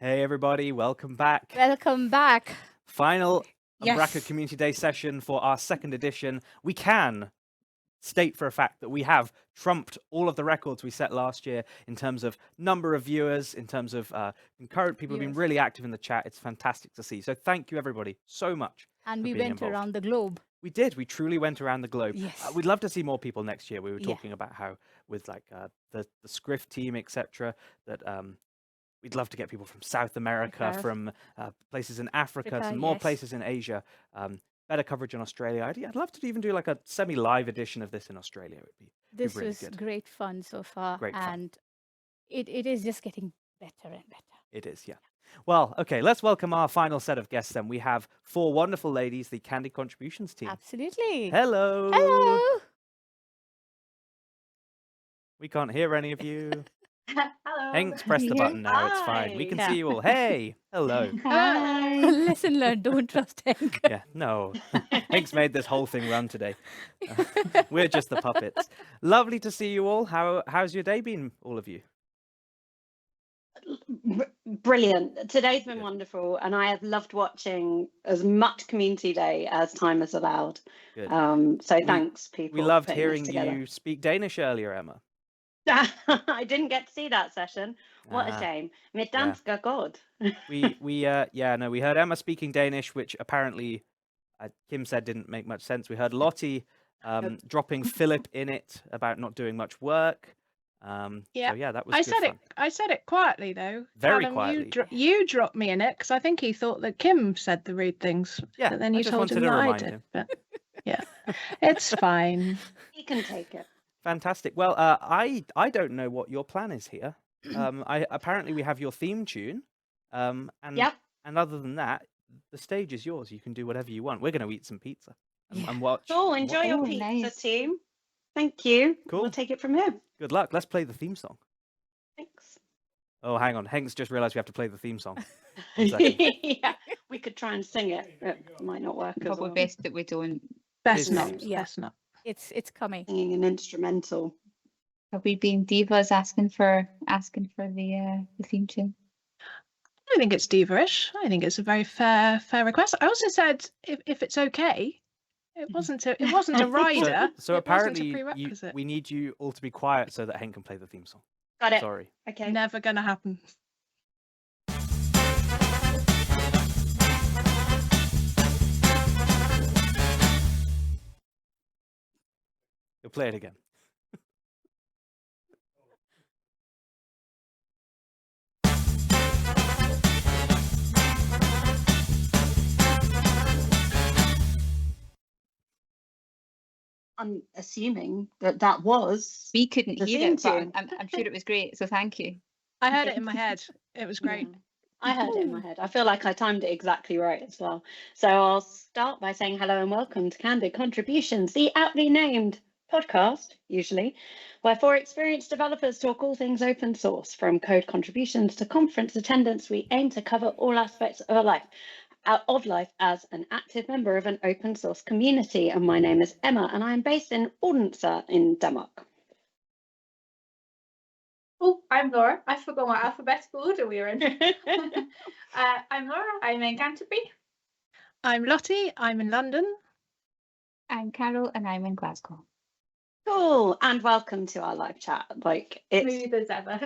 Hey everybody, welcome back. Welcome back. Final Umbraco Yes. Community Day session for our second edition. We can state for a fact that we have trumped all of the records we set last year in terms of number of viewers, in terms of concurrent people have been really active in the chat. It's fantastic to see. So thank you everybody so much. And for we being went involved. around the globe. We did. We truly went around the globe. Yes. We'd love to see more people next year. We were Yeah. talking about how with like the Scrift team, etc., that we'd love to get people from South America, from places in Africa, some more places in Asia, better coverage in Australia. I'd love to even do like a semi-live edition of this in Australia. It would be This really was good. great fun so far. Great fun. And it is just getting better and better. It is, yeah. Well, okay, let's welcome our final set of guests then. We have 4 wonderful ladies, the Candid Contributions team. Absolutely. Hello. Hello. We can't hear any of you. Hello. Hank's pressed the button now. It's fine. We can see you all. Hey. Hello. Hi. Lesson learned. Don't trust Hank. Yeah, no. Hank's made this whole thing run today. We're just the puppets. Lovely to see you all. How's your day been, all of you? Brilliant. Today's been wonderful, and I have loved watching as much Community Day as time has allowed. Good. So thanks, people. We loved hearing you speak Danish earlier, Emma. I didn't get to see that session. What a shame. Mit danska god. We heard Emma speaking Danish, which apparently Kim said didn't make much sense. We heard Lotte dropping Philip in it about not doing much work. So yeah, that was I said it quietly though. Very Callum, quietly. You dropped me in it because I think he thought that Kim said the rude things. Yeah, but then you told him that I did. But yeah, it's fine. He can take it. Fantastic. Well, I don't know what your plan is here. Apparently we have your theme tune. And other than that, the stage is yours. You can do whatever you want. We're going to eat some pizza and watch. Oh, enjoy your pizza, team. Thank you. Cool. We'll take it from here. Good luck. Let's play the theme song. Thanks. Oh, hang on. Hank's just realised we have to play the theme song. Yeah, we could try and sing it. It might not work. Probably best that we don't. Best not. Yes, not. It's coming. Singing an instrumental. Have we been divas asking for the theme tune? I think it's diva-ish. I think it's a very fair request. I also said if it's okay. It wasn't a rider. So apparently we need you all to be quiet so that Hank can play the theme song. Got it. Sorry. Okay. Never gonna happen. You'll play it again. I'm assuming that was. We couldn't hear it, but tune. I'm sure it was great. So thank you. I heard it in my head. It was great. Yeah, I heard it in my head. I feel like I timed it exactly right as well. So I'll start by saying hello and welcome to Candid Contributions, the aptly named podcast, usually, where 4 experienced developers talk all things open source, from code contributions to conference attendance. We aim to cover all aspects of life as an active member of an open source community. And my name is Emma, and I'm based in Odense in Denmark. Oh, I'm Laura. I forgot what alphabetical order we were in. I'm Laura. I'm in Canterbury. I'm Lotte. I'm in London. I'm Carole, and I'm in Glasgow. Cool, and welcome to our live chat. Like, it's smooth as ever.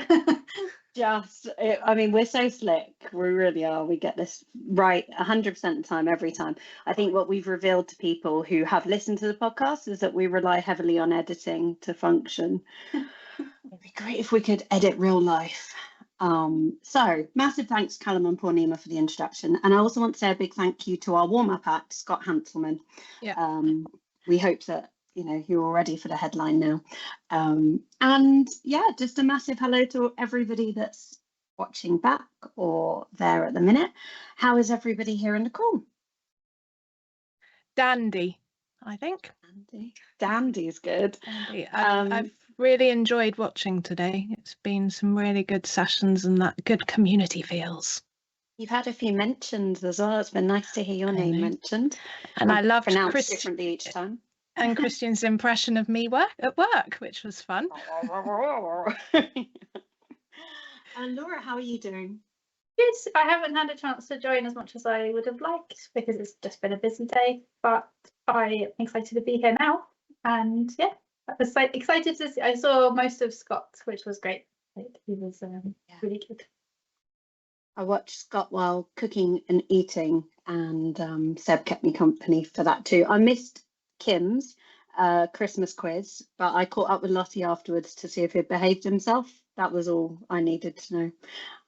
I mean, we're so slick. We really are. We get this right 100% of the time, every time. I think what we've revealed to people who have listened to the podcast is that we rely heavily on editing to function. It'd be great if we could edit real life. So massive thanks to Callum and Purnima for the introduction. And I also want to say a big thank you to our warm-up act, Scott Hanselman. Yeah. We hope that you're all ready for the headline now. And yeah, just a massive hello to everybody that's watching back or there at the minute. How is everybody here in the call? Dandy, I think. Dandy is good. Dandy. I've really enjoyed watching today. It's been some really good sessions and that good community feels. You've had a few mentions as well. It's been nice to hear your name mentioned. And I loved pronounced differently each time. And Christian's impression of me at work, which was fun. And Laura, how are you doing? Yes, I haven't had a chance to join as much as I would have liked because it's just been a busy day, but I'm excited to be here now. And yeah, I was excited to see. I saw most of Scott, which was great. Like, he was really good. I watched Scott while cooking and eating, and Seb kept me company for that too. I missed Kim's Christmas quiz, but I caught up with Lottie afterwards to see if he'd behaved himself. That was all I needed to know.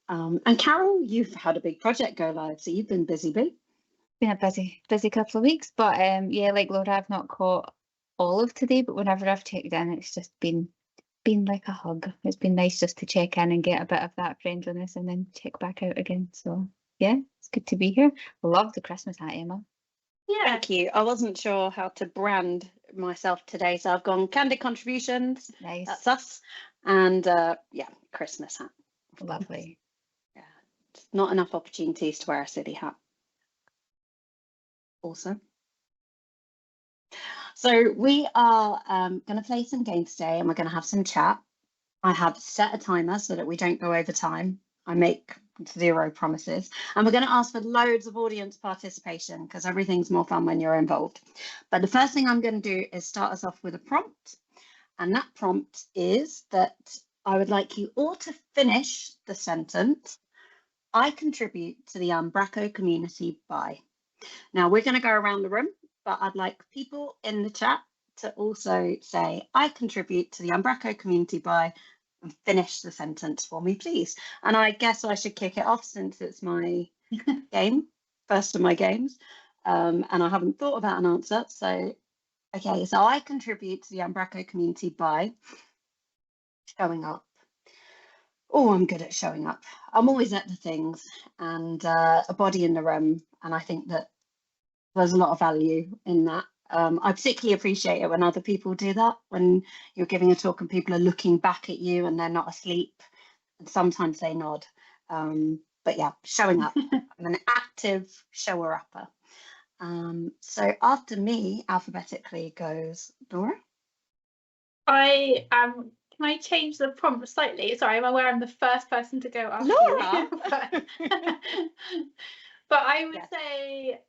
And Carole, you've had a big project go live, so you've been busy, boo. Been a busy couple of weeks, but yeah, like Laura, I've not caught all of today, but whenever I've checked in, it's just been like a hug. It's been nice just to check in and get a bit of that friendliness and then check back out again. So yeah, it's good to be here. Love the Christmas hat, Emma. Yeah, Thank you. I wasn't sure how to brand myself today, so I've gone Candid Contributions. Nice. That's us. And yeah, Christmas hat. Lovely. Yeah, not enough opportunities to wear a silly hat. Awesome. So we are going to play some games today, and we're going to have some chat. I have set a timer so that we don't go over time. I make 0 promises, and we're going to ask for loads of audience participation because everything's more fun when you're involved. But the first thing I'm going to do is start us off with a prompt, and that prompt is that I would like you all to finish the sentence, I contribute to the Umbraco community by. Now we're going to go around the room, but I'd like people in the chat to also say, I contribute to the Umbraco community by, and finish the sentence for me, please. And I guess I should kick it off since it's my game, first of my games, and I haven't thought about an answer. So, okay, so I contribute to the Umbraco community by showing up. Oh, I'm good at showing up. I'm always at the things, and a body in the room, and I think that there's a lot of value in that. I particularly appreciate it when other people do that, when you're giving a talk and people are looking back at you and they're not asleep, and sometimes they nod. But yeah, showing up. I'm an active shower-upper. So after me, alphabetically goes Laura. I am. Can I change the prompt slightly? Sorry, I'm aware I'm the first person to go after Laura. you. But I would say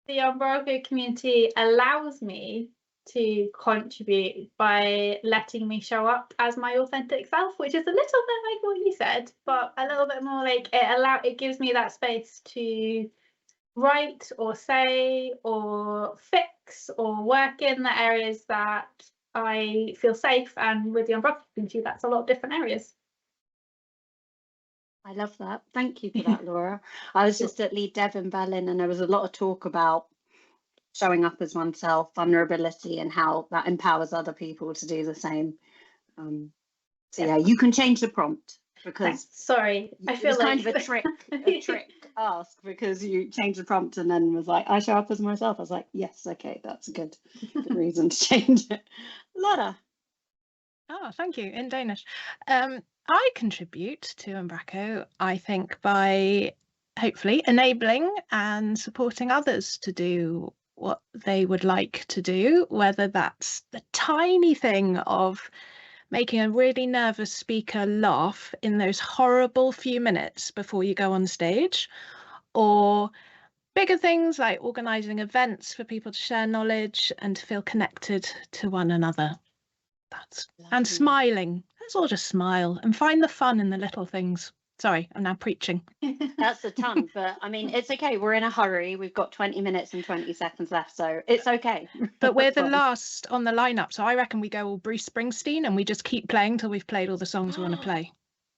the Umbraco community allows me to contribute by letting me show up as my authentic self, which is a little bit like what you said, but a little bit more like it gives me that space to write or say or fix or work in the areas that I feel safe, and with the Umbraco community, that's a lot of different areas. I love that. Thank you for that, Laura. I was just at Lead Dev in Berlin, and there was a lot of talk about showing up as oneself, vulnerability, and how that empowers other people to do the same. So yeah, you can change the prompt because sorry, I feel like kind of a trick ask, because you changed the prompt and then was like, I show up as myself. I was like, yes, okay, that's a good reason to change it. Lotte. Oh, thank you. In Danish. I contribute to Umbraco, I think, by hopefully enabling and supporting others to do what they would like to do, whether that's the tiny thing of making a really nervous speaker laugh in those horrible few minutes before you go on stage, or bigger things like organising events for people to share knowledge and to feel connected to one another. And smiling. Let's all just smile and find the fun in the little things. Sorry, I'm now preaching. That's a ton, but I mean, it's okay. We're in a hurry. We've got 20 minutes and 20 seconds left, so it's okay. But we're the last on the lineup, so I reckon we go all Bruce Springsteen and we just keep playing till we've played all the songs we want to play.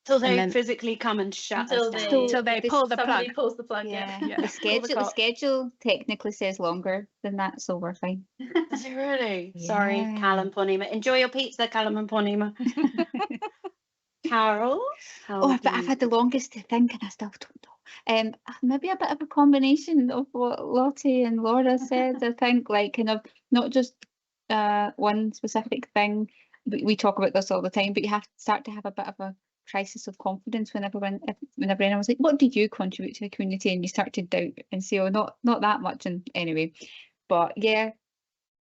Till they physically come and shut us down. Till they pull the plug. Pulls the plug. Yeah. Yeah. The schedule technically says longer than that, so we're fine. Does it really? Yeah. Sorry, Callum Ponema. Enjoy your pizza, Callum and Ponema. Carole? I've had the longest to think and I still don't know. Maybe a bit of a combination of what Lottie and Laura said. I think, like, kind of not just one specific thing. We talk about this all the time, but you have to start to have a bit of a crisis of confidence whenever anyone was like, what did you contribute to the community? And you start to doubt and say, oh, not that much. And anyway, but yeah,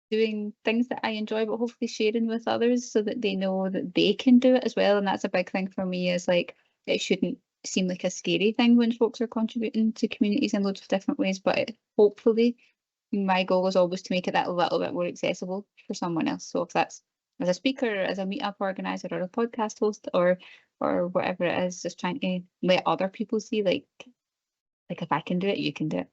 doing things that I enjoy, but hopefully sharing with others so that they know that they can do it as well. And that's a big thing for me, is like, it shouldn't seem like a scary thing when folks are contributing to communities in loads of different ways, but hopefully my goal is always to make it that a little bit more accessible for someone else. So if that's as a speaker, as a meetup organizer, or a podcast host, or whatever it is, just trying to let other people see, like if I can do it, you can do it.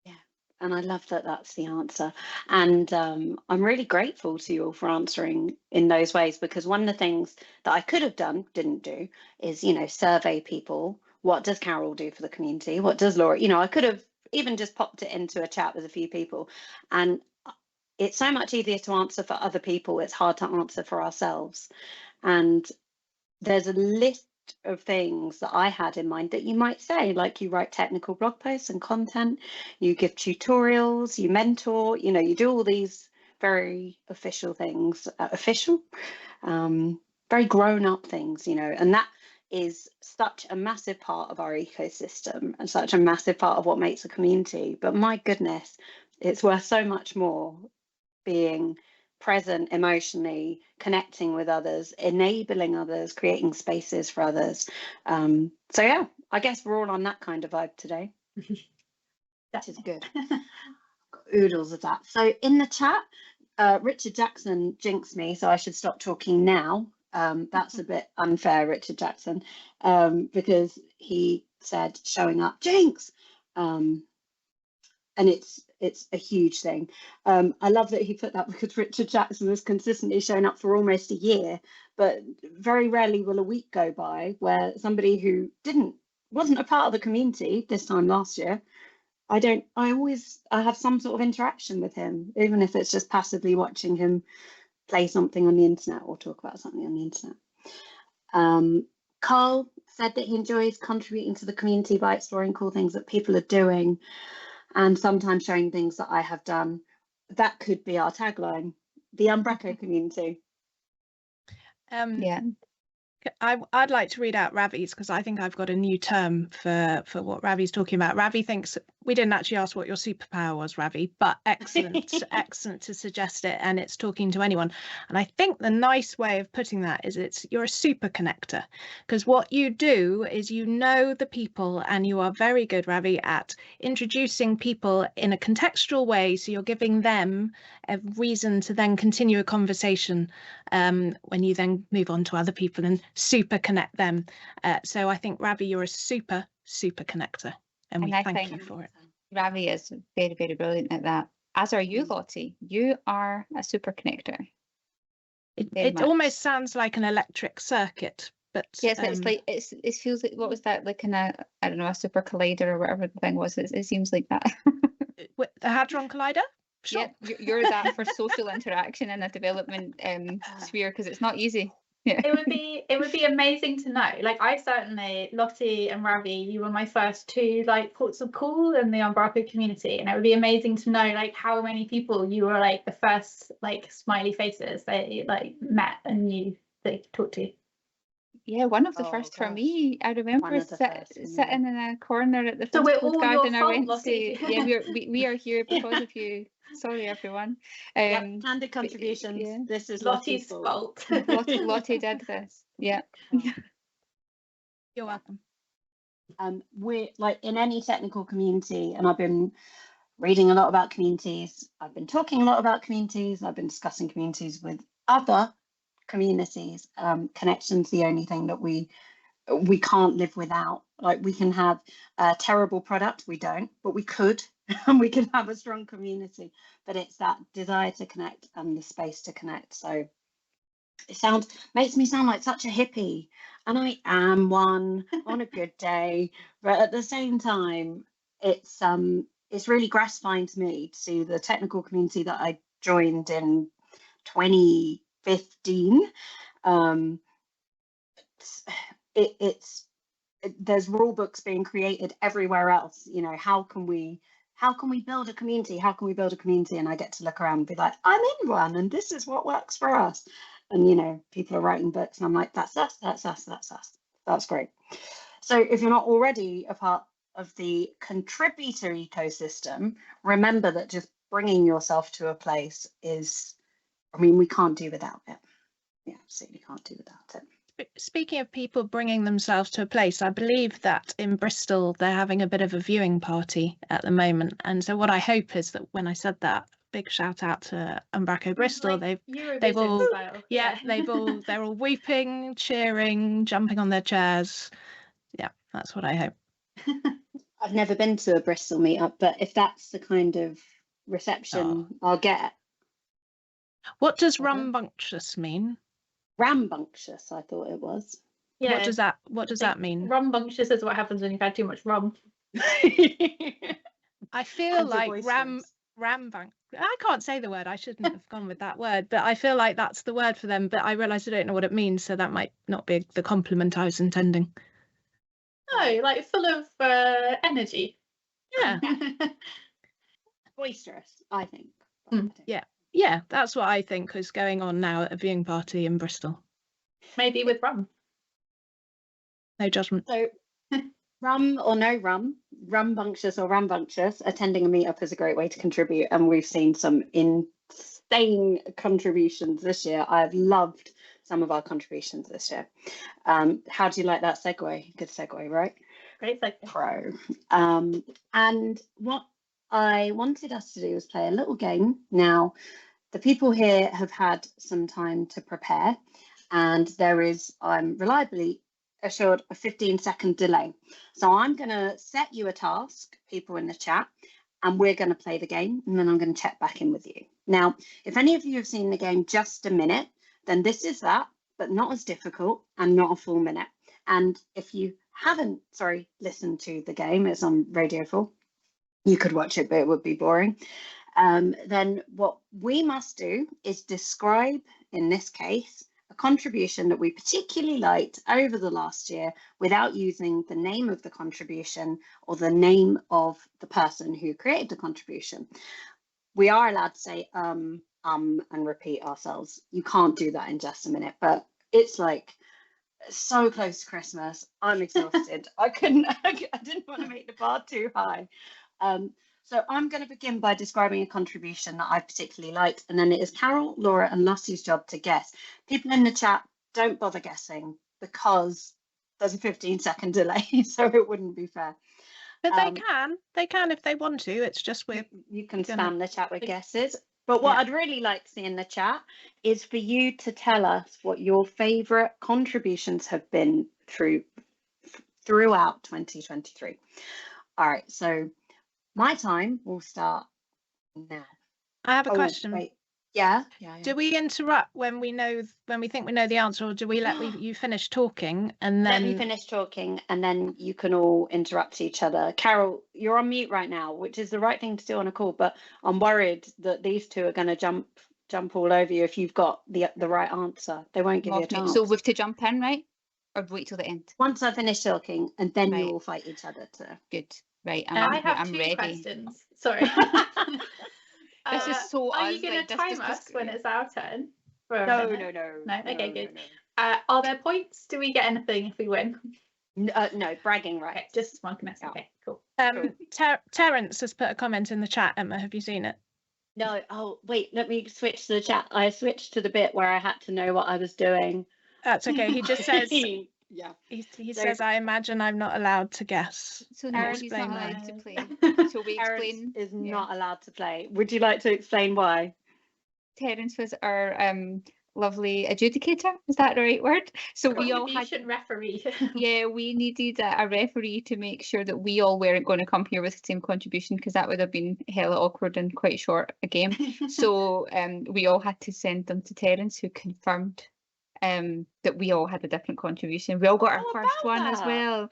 Yeah, and I love that that's the answer. And I'm really grateful to you all for answering in those ways, because one of the things that I could have done, didn't do, is, you know, survey people. What does Carole do for the community? What does Laura? You know, I could have even just popped it into a chat with a few people, and it's so much easier to answer for other people. It's hard to answer for ourselves. And there's a list of things that I had in mind that you might say, like you write technical blog posts and content, you give tutorials, you mentor, you know, you do all these very official things, very grown up things, you know, and that is such a massive part of our ecosystem and such a massive part of what makes a community. But my goodness, it's worth so much more being present emotionally, connecting with others, enabling others, creating spaces for others. So yeah, I guess we're all on that kind of vibe today. That is good. Got oodles of that. So in the chat, Richard Jackson jinxed me, so I should stop talking now. That's a bit unfair, Richard Jackson, because he said showing up jinx. And it's a huge thing. I love that he put that, because Richard Jackson has consistently shown up for almost a year, but very rarely will a week go by where somebody who wasn't a part of the community this time last year, I have some sort of interaction with him, even if it's just passively watching him play something on the internet or talk about something on the internet. Carl said that he enjoys contributing to the community by exploring cool things that people are doing, and sometimes showing things that I have done. That could be our tagline, the Umbraco community. Yeah. I'd like to read out Ravi's, because I think I've got a new term for what Ravi's talking about. Ravi thinks, we didn't actually ask what your superpower was, Ravi, but excellent, excellent to suggest it, and it's talking to anyone. And I think the nice way of putting that is you're a super connector, because what you do is you know the people, and you are very good, Ravi, at introducing people in a contextual way, so you're giving them a reason to then continue a conversation when you then move on to other people and super connect them. So I think, Ravi, you're a super connector, and we thank you for it. Ravi is very, very brilliant at that, as are you, Lotte. You are a super connector. It almost sounds like an electric circuit, but yes, it's like it feels like, what was that, like in a, I don't know, a super collider or whatever the thing was. It seems like that. The Hadron Collider. Sure. Yeah, you're that for social interaction in a development sphere, because it's not easy. Yeah. It would be amazing to know. Like, I certainly, Lotte and Ravi, you were my first two like ports of call in the Umbraco community, and it would be amazing to know like how many people you were like the first like smiley faces that you like met and you like talked to. Yeah, one of the first for me. I remember sitting in a corner at the first garden I went to. Yeah, we are here because of you. Sorry, everyone. Candid Contributions. Yeah. This is Lotte's fault. Lotte did this. Yeah. You're welcome. We're like in any technical community, and I've been reading a lot about communities. I've been talking a lot about communities. I've been discussing communities with other communities. Connection's the only thing that we can't live without. Like, we can have a terrible product, we don't, but we could, and we can have a strong community. But it's that desire to connect and the space to connect. So it makes me sound like such a hippie, and I am one on a good day. But at the same time, it's really gratifying to me to see the technical community that I joined in 2015. There's rule books being created everywhere else. You know, how can we build a community? How can we build a community? And I get to look around and be like, I'm in one, and this is what works for us. And you know, people are writing books, and I'm like, that's us, that's us, that's us. That's great. So if you're not already a part of the contributor ecosystem, remember that just bringing yourself to a place is, I mean, we can't do without it. We absolutely can't do without it. Speaking of people bringing themselves to a place, I believe that in Bristol they're having a bit of a viewing party at the moment. And so what I hope is that when I said that, big shout out to Umbraco Bristol, Like they've all Eurovision style. yeah, they're all weeping, cheering, jumping on their chairs. Yeah, that's what I hope. I've never been to a Bristol meetup, but if that's the kind of reception I'll get. What does rambunctious mean? Rambunctious, I thought it was. Yeah. What does that mean? Rambunctious is what happens when you've had too much rum. I feel like rambunc. I can't say the word. I shouldn't have gone with that word, but I feel like that's the word for them. But I realise I don't know what it means, so that might not be the compliment I was intending. No, like full of energy. Yeah. Boisterous, I think. Yeah, that's what I think is going on now at a viewing party in Bristol. Maybe with rum. No judgment. So, rum or no rum, rambunctious or rambunctious, attending a meetup is a great way to contribute, and we've seen some insane contributions this year. I've loved some of our contributions this year. How do you like that segue? Good segue, right? Great segue. Pro. And what I wanted us to do was play a little game. Now, the people here have had some time to prepare, and there is, I'm reliably assured, a 15-second delay. So I'm going to set you a task, people in the chat, and we're going to play the game, and then I'm going to check back in with you. Now, if any of you have seen the game just a minute, then this is that, but not as difficult and not a full minute. And if you haven't, listened to the game, it's on Radio 4, you could watch it, but it would be boring. Then what we must do is describe, in this case, a contribution that we particularly liked over the last year without using the name of the contribution or the name of the person who created the contribution. We are allowed to say and repeat ourselves. You can't do that in just a minute, but it's like so close to Christmas. I'm exhausted. I didn't want to make the bar too high. So I'm going to begin by describing a contribution that I particularly liked, and then it is Carole, Laura and Lotte's job to guess. People in the chat, don't bother guessing because there's a 15-second delay, so it wouldn't be fair. But they can if they want to. It's just you can spam the chat with guesses. But what I'd really like to see in the chat is for you to tell us what your favourite contributions have been throughout 2023. All right, so my time will start now. I have a question. Wait. Yeah. Do we interrupt when we think we know the answer, or do we let you finish talking and then? Let me finish talking, and then you can all interrupt each other. Carole, you're on mute right now, which is the right thing to do on a call. But I'm worried that these two are going to jump all over you if you've got the right answer. They won't give you a chance. So we have to jump in, right? Or wait till the end? Once I finish talking, and then you all fight each other to. Good. Right. I have I'm two ready. questions. Sorry. This is so. Are you going to time us when it's our turn? No. Okay, good. Are there points? Do we get anything if we win? No, bragging rights. Okay, just smartness. Yeah. Okay, cool. Terence has put a comment in the chat. Emma, have you seen it? No. Oh, wait. Let me switch to the chat. I switched to the bit where I had to know what I was doing. That's okay. He just says. Yeah. He says, I imagine I'm not allowed to guess. So now he's not allowed to play. Shall we explain? Terence is not allowed to play. Would you like to explain why? Terence was our lovely adjudicator. Is that the right word? So we all had referee. Yeah, we needed a referee to make sure that we all weren't going to come here with the same contribution, because that would have been hella awkward and quite short a game. So we all had to send them to Terence, who confirmed that we all had a different contribution. We all got our first one as well.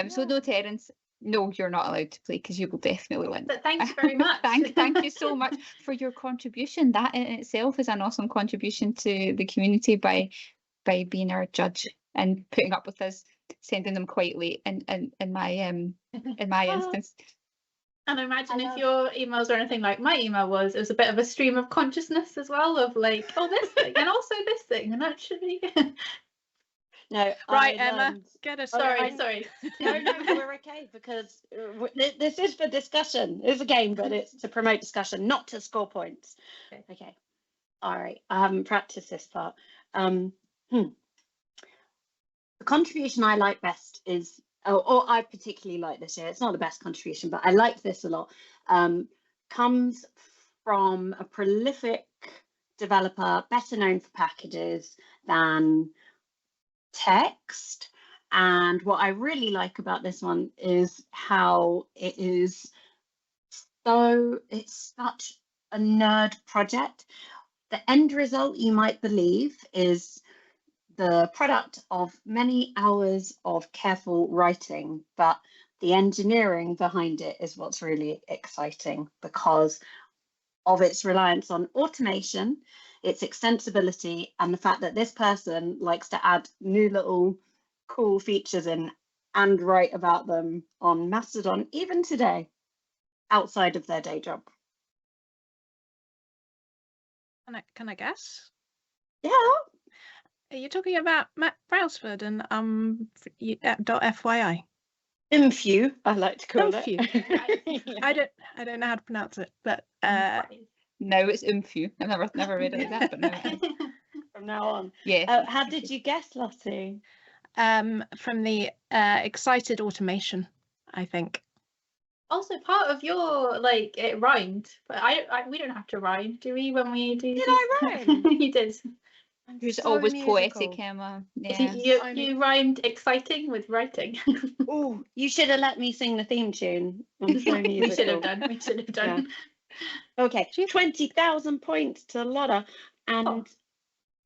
So no, Terence, no, you're not allowed to play because you will definitely win. But thank you very much. Thank you so much for your contribution. That in itself is an awesome contribution to the community by being our judge and putting up with us sending them quite late in my instance. And imagine if your emails are anything like my email was, it was a bit of a stream of consciousness as well, of like, oh, this thing and also this thing, and actually. No, right, Emma, get us. Sorry. No, we're okay, because this is for discussion. It's a game, but it's to promote discussion, not to score points. Okay. All right. I haven't practiced this part. The contribution I like best is, or I particularly like this year, it's not the best contribution, but I like this a lot, comes from a prolific developer, better known for packages than text. And what I really like about this one is how it is it's such a nerd project. The end result, you might believe, is the product of many hours of careful writing, but the engineering behind it is what's really exciting because of its reliance on automation, its extensibility, and the fact that this person likes to add new little cool features in and write about them on Mastodon, even today, outside of their day job. Can I guess? Yeah. Are you talking about Matt Brailsford and .fyi? Umfu, I like to call Umfu. it. I don't know how to pronounce it, but no, it's Umfu. I've never read it like that, but no. From now on. Yeah. How did you guess, Lottie? From the excited automation, I think. Also, part of your it rhymed, but we don't have to rhyme, do we? When we do. Did I rhyme? You did. Who's always poetic, Emma. Yeah. You rhymed exciting with writing. Oh, you should have let me sing the theme tune. I'm so musical. We should have done. We should have done. Yeah. Okay, 20,000 points to Lotte. And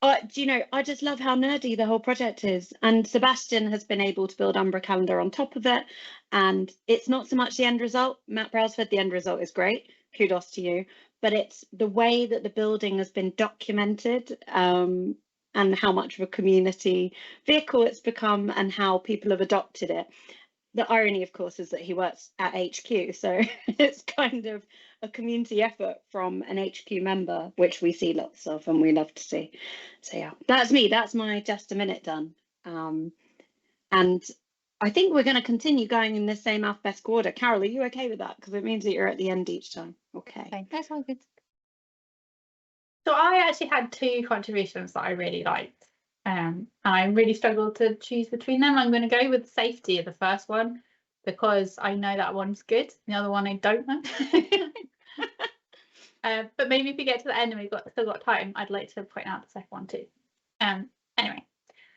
do you know, I just love how nerdy the whole project is. And Sebastian has been able to build Umbra Calendar on top of it. And it's not so much the end result. Matt Brailsford, the end result is great. Kudos to you. But it's the way that the building has been documented and how much of a community vehicle it's become and how people have adopted it. The irony, of course, is that he works at HQ. So it's kind of a community effort from an HQ member, which we see lots of and we love to see. So yeah, that's me. That's my just a minute done. And I think we're going to continue going in the same alphabetical order. Carole, are you okay with that? Because it means that you're at the end each time. Okay. Fine. That's all good. So I actually had 2 contributions that I really liked. And I really struggled to choose between them. I'm going to go with safety, the first one, because I know that one's good. The other one I don't know. But maybe if we get to the end and we've still got time, I'd like to point out the second one too. Anyway,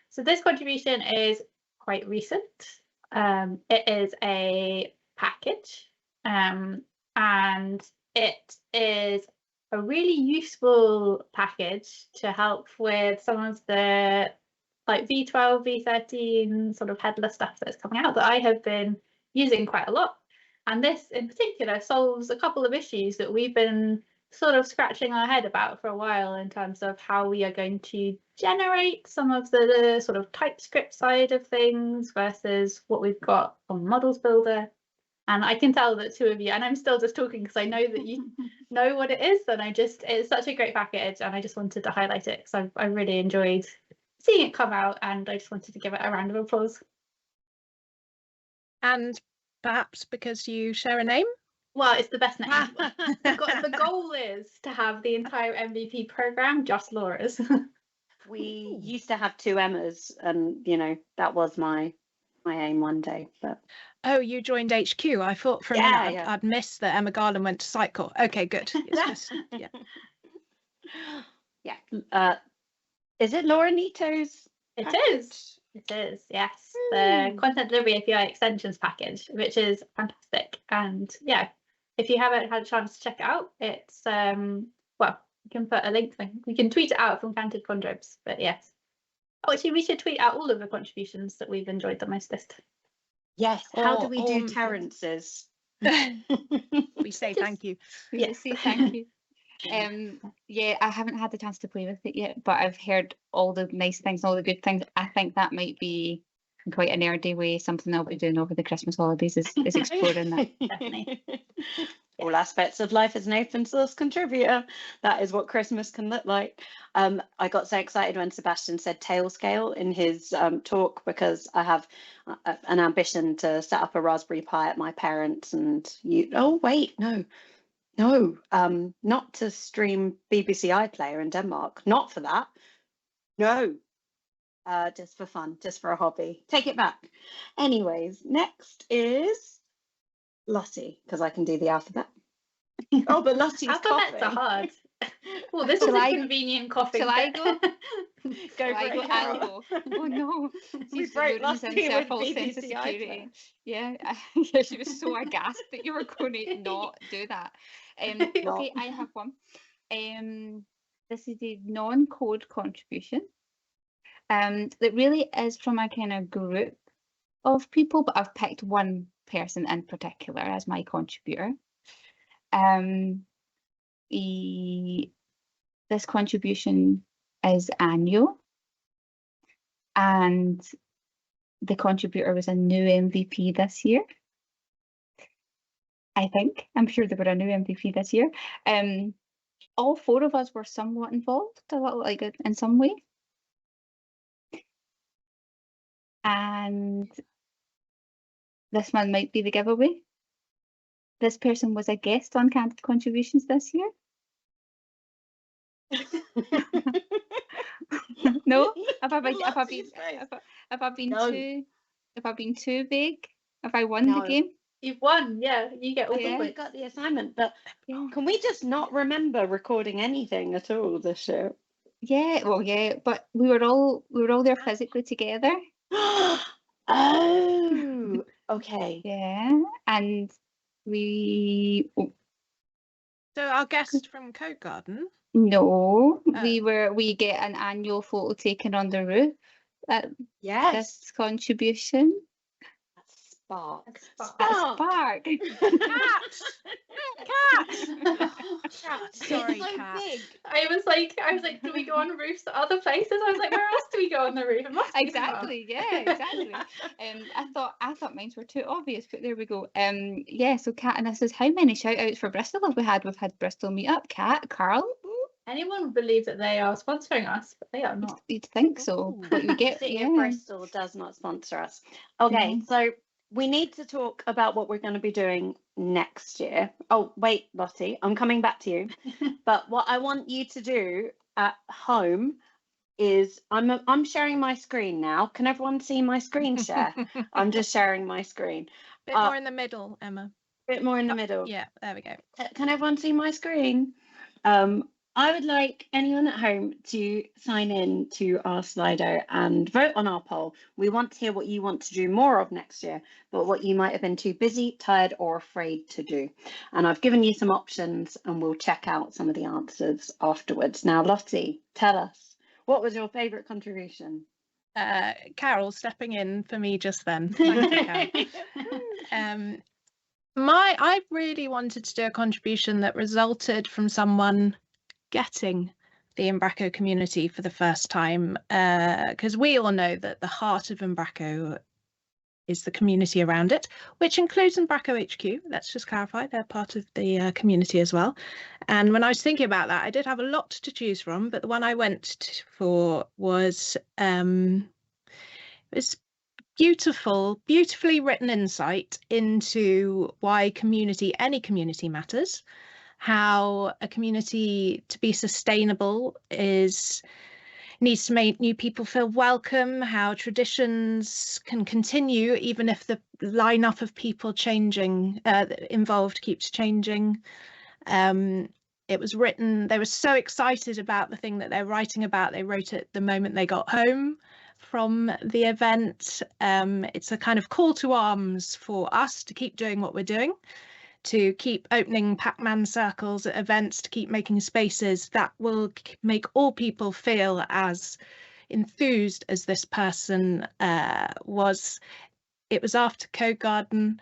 so this contribution is quite recent. It is a package, and it is a really useful package to help with some of the V12, V13 sort of headless stuff that's coming out that I have been using quite a lot. And this in particular solves a couple of issues that we've been sort of scratching our head about for a while in terms of how we are going to generate some of the sort of TypeScript side of things versus what we've got on Models Builder. And I can tell that 2 of you, and I'm still just talking because I know that you know what it is, and it's such a great package, and I just wanted to highlight it because I really enjoyed seeing it come out, and I just wanted to give it a round of applause. And perhaps because you share a name? Well, it's the best name. The goal is to have the entire MVP program just Laura's. We used to have 2 Emmas, and that was my aim one day. But oh, you joined HQ. I thought for a minute I'd missed that Emma Garland went to Sitecore. Okay, good. It's just, yeah. Is it Laura Nito's? It is, yes. The Content Delivery API Extensions package, which is fantastic. And yeah, if you haven't had a chance to check it out, it's well, you can put a link. We can tweet it out from Candid Contributions. But yes, actually, we should tweet out all of the contributions that we've enjoyed the most this time. Yes. How do we do Terrence's? We say thank you. We say thank you. Yeah, I haven't had the chance to play with it yet, but I've heard all the nice things, all the good things. I think that might be in quite a nerdy way something I'll be doing over the Christmas holidays is exploring that. Definitely. All aspects of life as an open source contributor. That is what Christmas can look like. I got so excited when Sebastian said tail scale in his talk, because I have an ambition to set up a Raspberry Pi at my parents' and not to stream BBC iPlayer in Denmark. Not for that. No. just for fun, just for a hobby. Take it back. Anyways, next is Lottie, because I can do the alphabet. Oh, but Lottie's Alphabets are hard. Well, this Shall was a I- convenient coughing. shall I bit. go? Go I for go, it, I'll Carole. go. Oh no, We she's broke losing Lottie with self sense of BBC security. iPlayer. Yeah, yeah, she was so aghast that you were going to not do that. Okay, I have one. This is a non-code contribution. That really is from a kind of group of people, but I've picked one person in particular as my contributor. This contribution is annual, and the contributor was a new MVP this year. I think. I'm sure they were a new MVP this year. All 4 of us were somewhat involved, a little like in some way. And this one might be the giveaway. This person was a guest on Candid Contributions this year. No? Have I been No. too vague? Have I won the No. game? You've won, yeah. You get all I the think we points. got the assignment, but Yeah. can we just not remember recording anything at all this year? Yeah, well, yeah, but we were all there physically together. Oh, okay. Yeah, and we So our guest from Code Garden. no, Oh. we get an annual photo taken on the roof at Yes. this contribution. That's Spark. Spark. At Spark. Spark. Cat. Sorry, It's so Cat. big. I was like, do we go on roofs at other places? I was like, where else do we go on the roof? It must be Spark. Exactly, yeah, exactly. I thought mine were too obvious, but there we go. Yeah, so Kat and this is how many shout outs for Bristol have we had? We've had Bristol Meetup, Kat, Carl. Anyone would believe that they are sponsoring us, but they are not. You'd think so. Ooh. But we get City of Bristol does not sponsor us. Okay, No. so we need to talk about what we're going to be doing next year. Oh, wait, Lottie, I'm coming back to you. But what I want you to do at home is I'm sharing my screen now. Can everyone see my screen share? I'm just sharing my screen. Bit more in the middle, Emma. Bit more in the middle. Yeah, there we go. Can everyone see my screen? I would like anyone at home to sign in to our Slido and vote on our poll. We want to hear what you want to do more of next year, but what you might have been too busy, tired, or afraid to do. And I've given you some options and we'll check out some of the answers afterwards. Now, Lottie, tell us, what was your favourite contribution? Carol stepping in for me just then. Thank you, Carol. I really wanted to do a contribution that resulted from someone getting the Umbraco community for the first time, because we all know that the heart of Umbraco is the community around it, which includes Umbraco HQ. Let's just clarify, they're part of the community as well. And when I was thinking about that, I did have a lot to choose from, but the one I went for was beautifully written insight into why any community matters, how a community to be sustainable needs to make new people feel welcome, how traditions can continue even if the lineup of people involved keeps changing. It was written, they were so excited about the thing that they're writing about, they wrote it the moment they got home from the event. It's a kind of call to arms for us to keep doing what we're doing, to keep opening Pac-Man circles at events, to keep making spaces that will make all people feel as enthused as this person was. It was after Code Garden,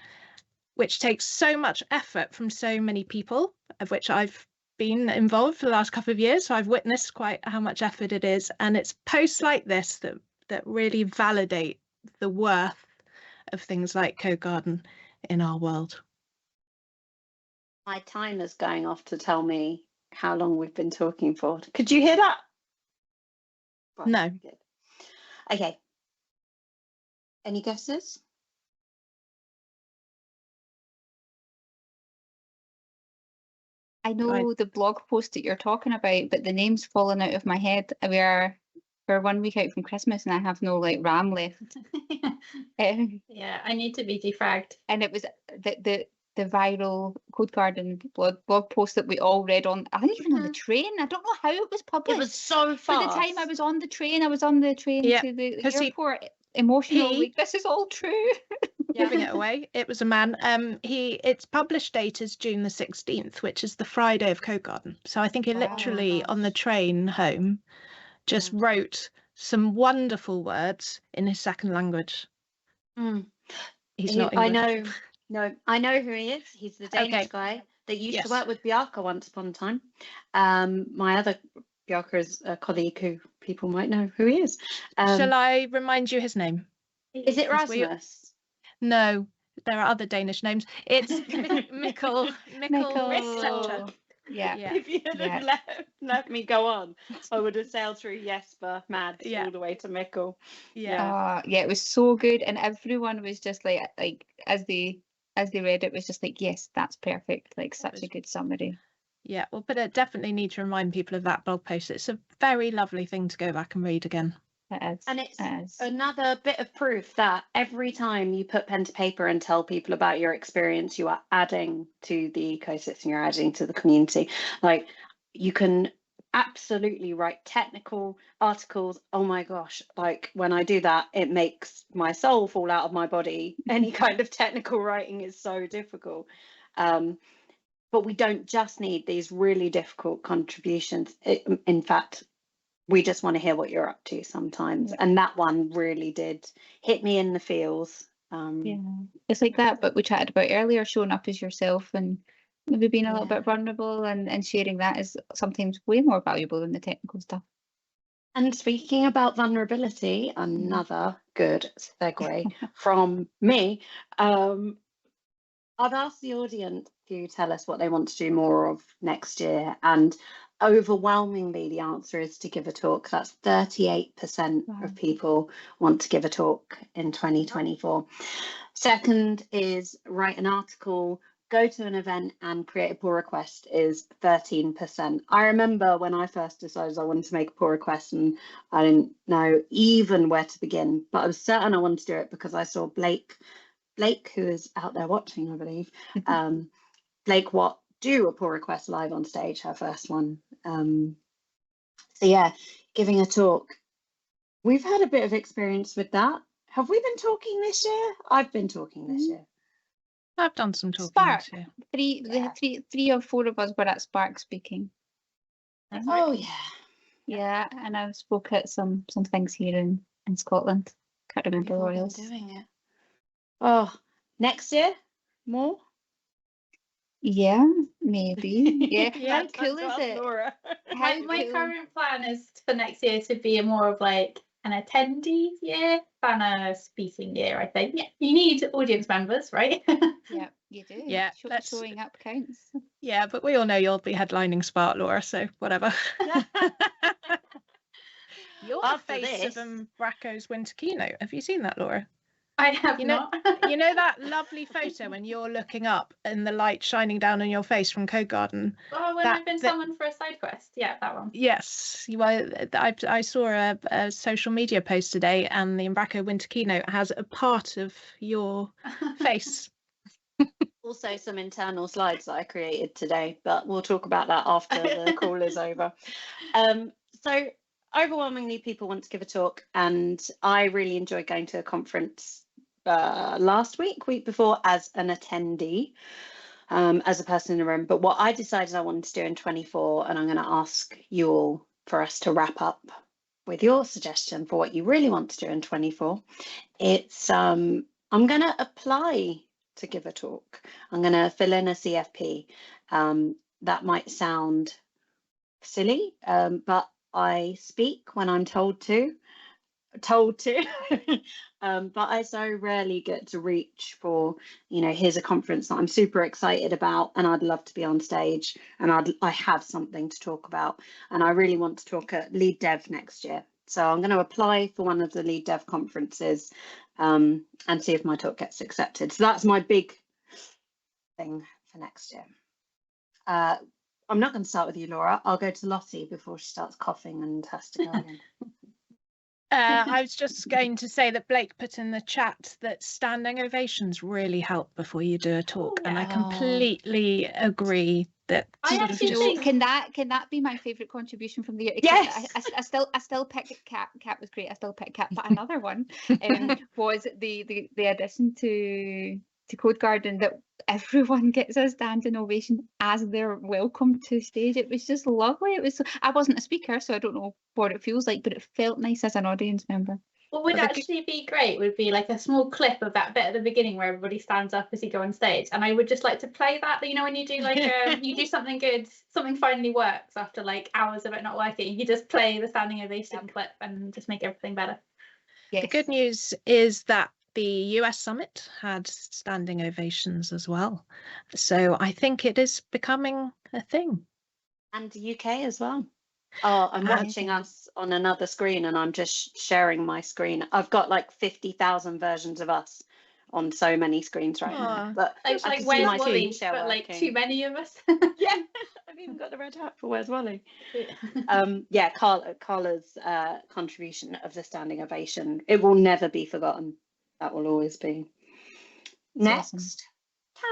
which takes so much effort from so many people, of which I've been involved for the last couple of years, so I've witnessed quite how much effort it is. And it's posts like this that really validate the worth of things like Code Garden in our world. My timer's going off to tell me how long we've been talking for. Could you hear that? Right, No. good. Okay. Any guesses? I know the blog post that you're talking about, but the name's fallen out of my head. we're 1 week out from Christmas and I have no like RAM left. Yeah, I need to be defragged. And it was the viral Code Garden blog post that we all read on, I think even on the train. I don't know how it was published. It was so fast. By the time I was on the train, to the airport, emotional, like, this is all true. Giving it away. It was a man. Its published date is June the 16th, which is the Friday of Code Garden. So I think he literally on the train home just wrote some wonderful words in his second language. He's not English. I know who he is. He's the Danish guy that used to work with Bjarke once upon a time. My other Bjarke is a colleague who people might know who he is. Shall I remind you his name? Is it Rasmus? No, there are other Danish names. It's Mikkel. Yeah. If you had let me go on, I would have sailed through Jesper, Mads, all the way to Mikkel. Yeah, it was so good, and everyone was just like as they read it was just like, yes, that's perfect. Like such a good summary. Yeah, well, but I definitely need to remind people of that blog post. It's a very lovely thing to go back and read again. It is. And it's another bit of proof that every time you put pen to paper and tell people about your experience, you are adding to the ecosystem, you're adding to the community. Like, you can absolutely write technical articles. Oh my gosh, like when I do that, it makes my soul fall out of my body. Any kind of technical writing is so difficult. But we don't just need these really difficult contributions. In fact, we just want to hear what you're up to sometimes. And that one really did hit me in the feels. It's like that, but we chatted about earlier, showing up as yourself and maybe being a little bit vulnerable and sharing that is sometimes way more valuable than the technical stuff. And speaking about vulnerability, another good segue from me. I've asked the audience to tell us what they want to do more of next year, and overwhelmingly the answer is to give a talk. That's 38% of people want to give a talk in 2024. Second is write an article, go to an event and create a pull request is 13%. I remember when I first decided I wanted to make a pull request and I didn't know even where to begin, but I was certain I wanted to do it because I saw Blake, who is out there watching, I believe, Blake Watt do a pull request live on stage, her first one. So yeah, giving a talk. We've had a bit of experience with that. Have we been talking this year? I've been talking this year. I've done some talking Spark. this year. Three or four of us were at Spark speaking. Oh yeah. Yeah, and I've spoke at some things here in Scotland. Can't remember where else. Doing it. Oh, next year? More? Yeah, maybe. Yeah. Yeah, How cool is it? Laura. My current plan is for next year to be more of like an attendees year than a speaking year, I think. Yeah, you need audience members, right? Yeah, you do. Yeah, showing up counts. Yeah, but we all know you'll be headlining Spark, Laura, so whatever. You're the face of Umbraco's winter keynote. Have you seen that, Laura? I have not. You know that lovely photo when you're looking up and the light shining down on your face from Code Garden? Oh, when I've been summoned for a side quest. Yeah, that one. Yes. I saw a social media post today and the Umbraco winter keynote has a part of your face. Also some internal slides that I created today, but we'll talk about that after the call is over. So overwhelmingly people want to give a talk, and I really enjoyed going to a conference last week before as an attendee, as a person in the room. But what I decided I wanted to do in 24, and I'm going to ask you all for us to wrap up with your suggestion for what you really want to do in 24. It's I'm going to apply to give a talk. I'm going to fill in a CFP. That might sound silly, but I speak when I'm told to, but I so rarely get to reach for, here's a conference that I'm super excited about and I'd love to be on stage and I have something to talk about, and I really want to talk at Lead Dev next year. So I'm going to apply for one of the Lead Dev conferences and see if my talk gets accepted. So that's my big thing for next year. I'm not going to start with you, Laura. I'll go to Lotte before she starts coughing and has to go again. I was just going to say that Blake put in the chat that standing ovations really help before you do a talk, and I completely agree. That I sort of actually just think- Can that be my favourite contribution from the year? Yes. I still pick Cat. Cat was great. I still pick Cat. But another one was the addition to Code Garden, that everyone gets a standing ovation as they're welcomed to stage. It was just lovely. It was. I wasn't a speaker, so I don't know what it feels like, but it felt nice as an audience member. What would actually be great would be like a small clip of that bit at the beginning where everybody stands up as you go on stage, and I would just like to play that. You know, when you do like you do something good, something finally works after like hours of it not working, you just play the standing ovation clip and just make everything better. Yes. The good news is that the US summit had standing ovations as well, so I think it is becoming a thing. And the UK as well. Oh, I'm watching us on another screen, and I'm just sharing my screen. I've got like 50,000 versions of us on so many screens right now. But It's I like can see Where's my Wally, screen share but like working. too many of us. Yeah, I've even got the red hat for Where's Wally. Yeah, Carla's contribution of the standing ovation, it will never be forgotten. That will always be. That's Next,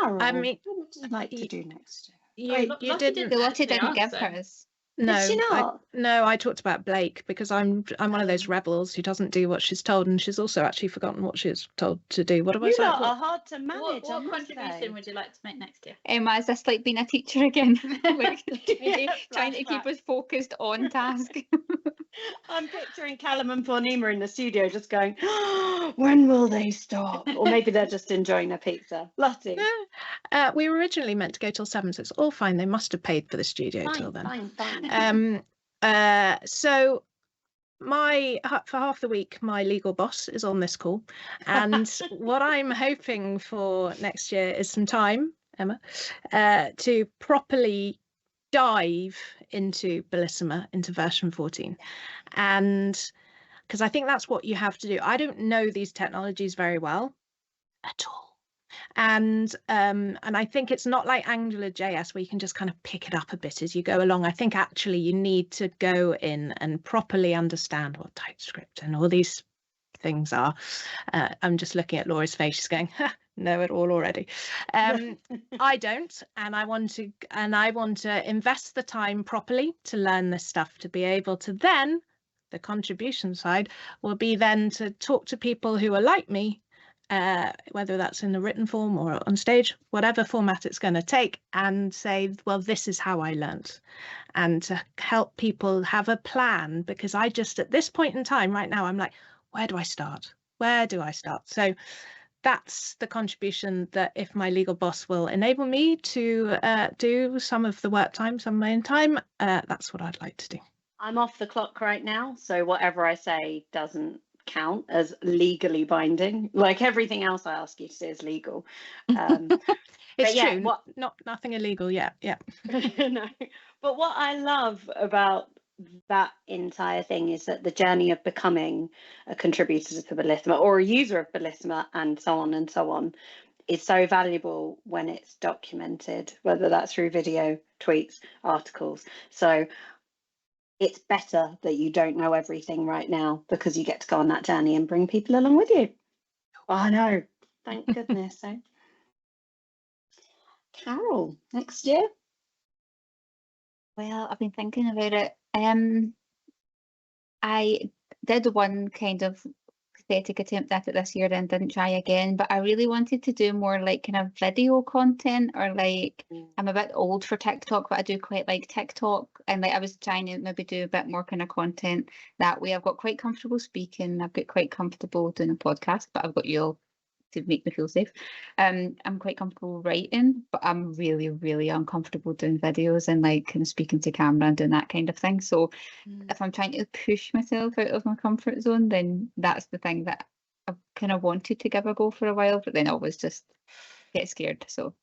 awesome. Carole, I mean, what would you like to do next? You Lotte didn't. The Lotte actually didn't give answer. hers. No, Did she not? I talked about Blake because I'm one of those rebels who doesn't do what she's told, and she's also actually forgotten what she's told to do. What have I You said? lot are hard to manage. What I must contribution say. would you like to make next year? Is this like being a teacher again? Like, Yeah, trying to keep flashback. us focused on task. I'm picturing Callum and Pawnima in the studio just going, oh, when will they stop? Or maybe they're just enjoying their pizza. Lottie. We were originally meant to go till 7, so it's all fine. They must have paid for the studio till then. Fine. So for half the week, my legal boss is on this call, and what I'm hoping for next year is some time, Emma, to properly dive into Bellissima, into version 14, and because I think that's what you have to do. I don't know these technologies very well at all, and I think it's not like AngularJS where you can just kind of pick it up a bit as you go along. I think actually you need to go in and properly understand what TypeScript and all these things are. I'm just looking at Laura's face. She's going, know it all already. I don't, and I want to invest the time properly to learn this stuff, to be able to then, the contribution side will be then to talk to people who are like me, whether that's in the written form or on stage, whatever format it's going to take, and say, well, this is how I learned, and to help people have a plan, because I just, at this point in time right now, I'm like, where do I start? So that's the contribution that, if my legal boss will enable me to do some of the work time, some of my own time, that's what I'd like to do. I'm off the clock right now, so whatever I say doesn't count as legally binding. Like everything else I ask you to do is legal. It's yeah, true, nothing illegal yet. Yeah. No. But what I love about that entire thing is that the journey of becoming a contributor to Bellissima or a user of Bellissima and so on is so valuable when it's documented, whether that's through video, tweets, articles. So it's better that you don't know everything right now, because you get to go on that journey and bring people along with you. Oh, I know. Thank goodness. So, Carole, next year? Well, I've been thinking about it. I did one kind of pathetic attempt at it this year and didn't try again, but I really wanted to do more like kind of video content, or like, I'm a bit old for TikTok, but I do quite like TikTok, and like I was trying to maybe do a bit more kind of content that way. I've got quite comfortable speaking, I've got quite comfortable doing a podcast, but I've got you all to make me feel safe. I'm quite comfortable writing, but I'm really, really uncomfortable doing videos and like kind of speaking to camera and doing that kind of thing. So if I'm trying to push myself out of my comfort zone, then that's the thing that I've kind of wanted to give a go for a while, but then I always just get scared. So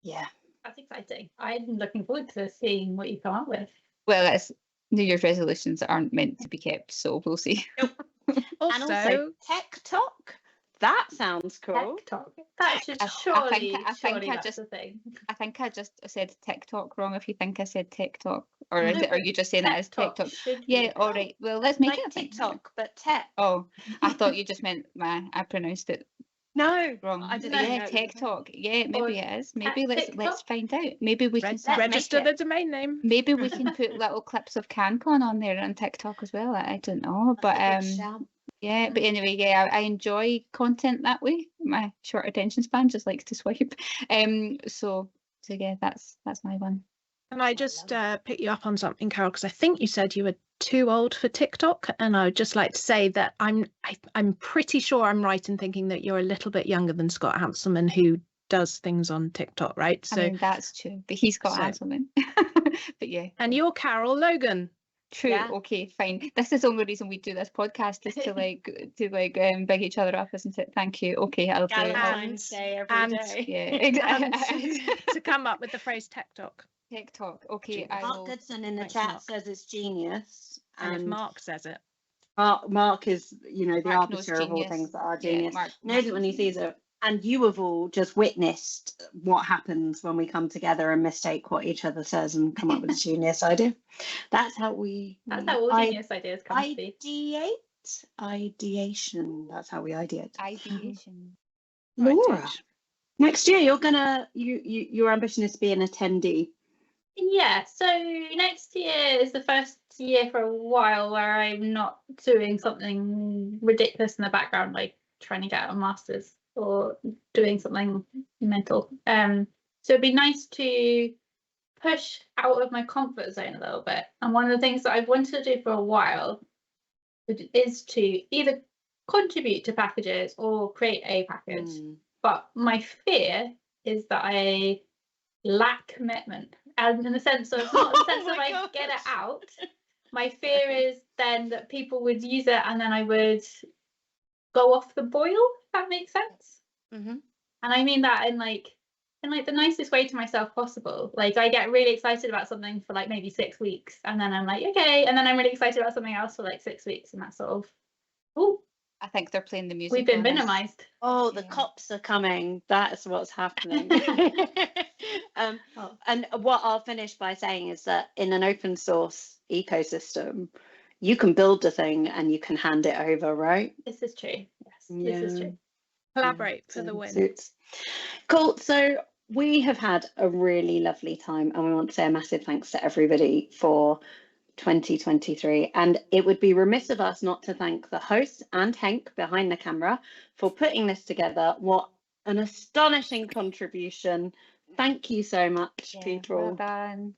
yeah, that's exciting. I'm looking forward to seeing what you come up with. Well, it's New Year's resolutions that aren't meant to be kept, so we'll see. And also TikTok. That sounds cool. TikTok. That should I surely think I that's just the thing. I think I just said TikTok wrong. If you think I said TikTok, or No, is it? Are but you just saying it as TikTok? should Yeah, be. all right. Well, let's make Like it a thing. TikTok, but tech. Oh, I thought you just meant I pronounced it No, wrong. I didn't Yeah, know. TikTok. Yeah, Or maybe it is. Maybe let's TikTok? find out. Maybe we can Let's make Register it. the domain name. maybe we can put little clips of CanCon on there on TikTok as well. I don't know, but That's a good shout. yeah. But anyway, yeah, I enjoy content that way. My short attention span just likes to swipe. So yeah, that's my one. Can I just pick you up on something, Carole? Because I think you said you were too old for TikTok, and I would just like to say that I'm pretty sure I'm right in thinking that you're a little bit younger than Scott Hanselman, who does things on TikTok, right? So I mean, that's true, but he's got so- Hanselman. But yeah, and you're Carole Logan. true. Yeah. Okay, fine. This is the only reason we do this podcast is to big each other up, isn't it? Thank you. Okay, I'll do it. Valentine's Day every and- day. Yeah, And exactly. to come up with the phrase TikTok. TikTok. Okay, I Mark will. Goodson in the Thanks, chat Mark. says it's genius. And if Mark says it. Mark is, the Mark knows arbiter of all genius. things that are Yeah, genius. Mark Knows it when he sees it. And you have all just witnessed what happens when we come together and mistake what each other says and come up with a genius idea. That's how we That's how all genius ideas come to be. ideation. That's how we ideate. Ideation. Laura, Right. next year you're gonna your ambition is to be an attendee. Yeah, so next year is the first year for a while where I'm not doing something ridiculous in the background, like trying to get a master's or doing something mental. So it'd be nice to push out of my comfort zone a little bit. And one of the things that I've wanted to do for a while is to either contribute to packages or create a package. But my fear is that I lack commitment. And in the sense of, not in the sense of I get it out. My fear is then that people would use it and then I would go off the boil, if that makes sense. Mhm. And I mean that in the nicest way to myself possible. Like I get really excited about something for like maybe 6 weeks and then I'm like, okay, and then I'm really excited about something else for like 6 weeks and that's sort of, oh, I think they're playing the music. we've been on us. minimized. Oh, the Yeah. cops are coming. That's what's happening. And what I'll finish by saying is that in an open source ecosystem, you can build a thing and you can hand it over, right? This is true. Yes, Yeah. this is true. Collaborate for the So win. suits. Cool. So we have had a really lovely time and we want to say a massive thanks to everybody for 2023, and it would be remiss of us not to thank the host and Henk behind the camera for putting this together. What an astonishing contribution. Thank you so much, Yeah, people. well done.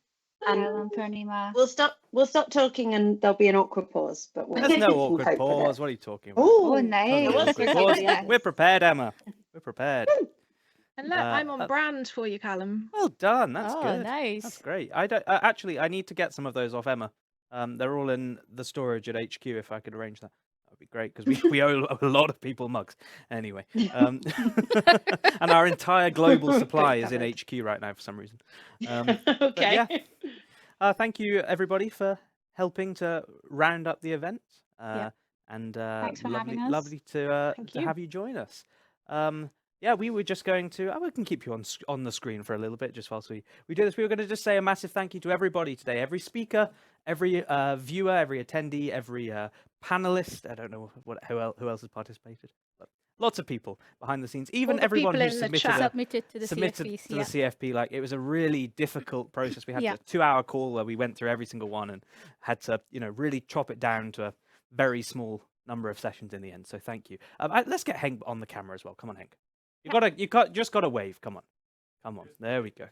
And Carole and Purnima. we'll stop talking and there'll be an awkward pause, but we'll There's no we can awkward cope with it. pause. What are you talking about? Oh, Oh, nice. It was Awkward good. pause. Yeah. We're prepared, Emma. We're prepared. And look, I'm on Uh, brand for you, Callum. Well done. That's Oh, good. nice. That's great. I don't actually. I need to get some of those off Emma. They're all in the storage at HQ. If I could arrange that, that would be great because we owe a lot of people mugs. Anyway, and our entire global supply is in covered. HQ right now for some reason. But Okay. yeah, thank you everybody for helping to round up the event. Yeah. And Thanks for lovely, having us. lovely to Thank you. have you join us. Yeah, we were just going to. We can keep you on the screen for a little bit, just whilst we do this. We were going to just say a massive thank you to everybody today, every speaker, every viewer, every attendee, every panelist. I don't know who else has participated, but lots of people behind the scenes. Even All the everyone people who in the chat. Submitted to the submitted CFPs. to Yeah. the CFP. Like it was a really difficult process. We had Yeah. a 2-hour call where we went through every single one and had to, really chop it down to a very small number of sessions in the end. So thank you. Let's get Henk on the camera as well. Come on, Henk. Just gotta wave. Come on. There we go.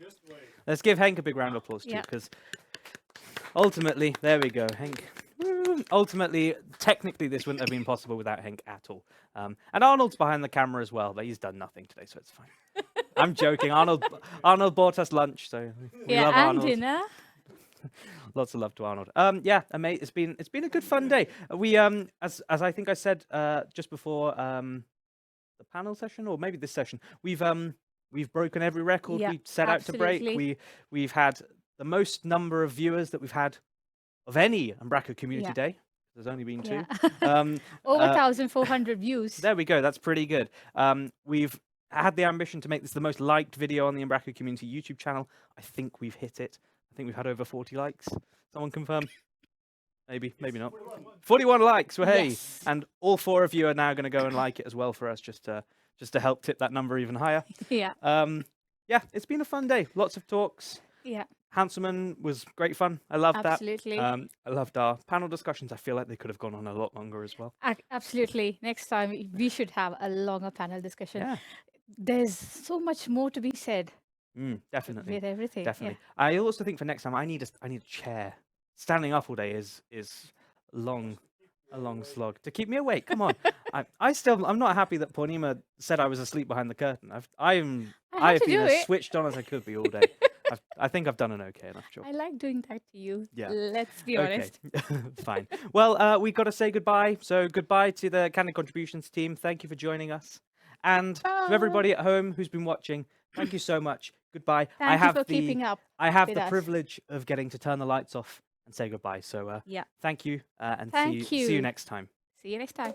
Let's give Henk a big round of applause too, Yeah. because ultimately, there we go, Henk. Woo. Ultimately, technically, this wouldn't have been possible without Henk at all. And Arnold's behind the camera as well, but he's done nothing today, so it's fine. I'm joking. Arnold bought us lunch, so we Yeah, love and Arnold. dinner. Lots of love to Arnold. Yeah, amazing. It's been a good fun day. We as I think I said just before the panel session, or maybe this session, we've broken every record Yeah, we set out to break. absolutely. We've had the most number of viewers that we've had of any Umbraco Community Yeah. Day. There's only been 2. Yeah. Um, Over uh, 1,400 views. there we go. That's pretty good. We've had the ambition to make this the most liked video on the Umbraco Community YouTube channel. I think we've hit it. I think we've had over 40 likes. Someone confirm? Maybe, maybe not. 41 likes, well, hey. Yes. And all 4 of you are now going to go and like it as well for us, just to help tip that number even higher. Yeah. Yeah, it's been a fun day. Lots of talks. Yeah. Hanselman was great fun. I loved that. Absolutely. I loved our panel discussions. I feel like they could have gone on a lot longer as well. Absolutely. Next time we should have a longer panel discussion. Yeah. There's so much more to be said Definitely. with everything. Definitely. I also think for next time I need a chair. Standing up all day is a long slog to keep me awake. Come on. I'm not happy that Pornima said I was asleep behind the curtain. I have been as switched on as I could be all day. I think I've done an okay enough job. I like doing that to you. Yeah. Let's be honest. Fine. Well, we've got to say goodbye. So goodbye to the Candid Contributions team. Thank you for joining us. And to everybody at home who's been watching, thank you so much. Goodbye. Thank you for keeping up. I have with the us. privilege of getting to turn the lights off and say goodbye. So Yeah. thank you and Thank see you you. next time. See you next time.